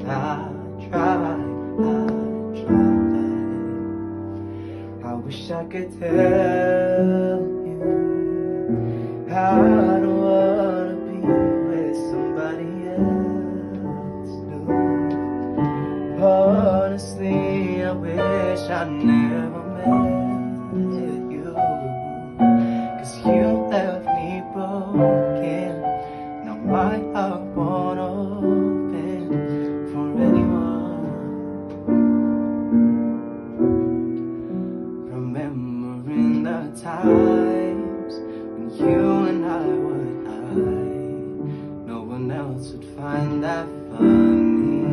I wish I could tell you I don't wanna be with somebody else new. Honestly, I wish I never met you, 'cause you left me broken. Now my heart won't open for anyone. Remembering the times when you and I would hide, no one else would find that funny,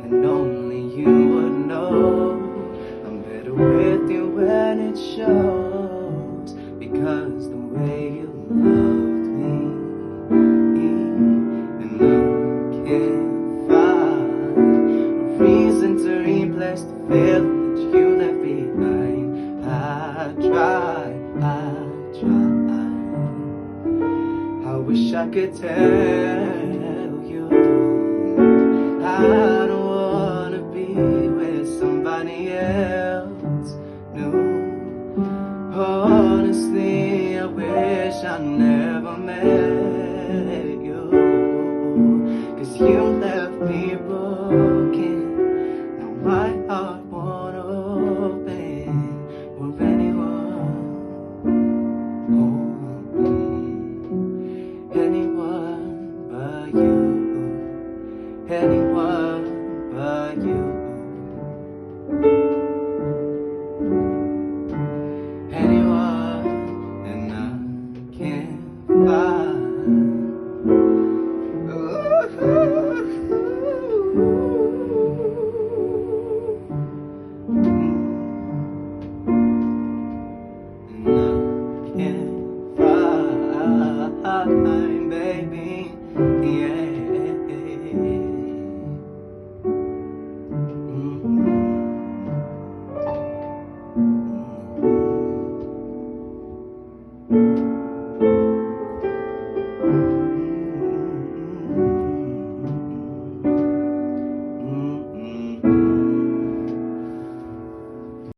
and only you would know I'm better with you when it shows, because the way you loved me, and I can't find a reason to replace the feeling that you left behind. I tried. I wish I could tell you I don't wanna be with somebody else new. Honestly, I wish I never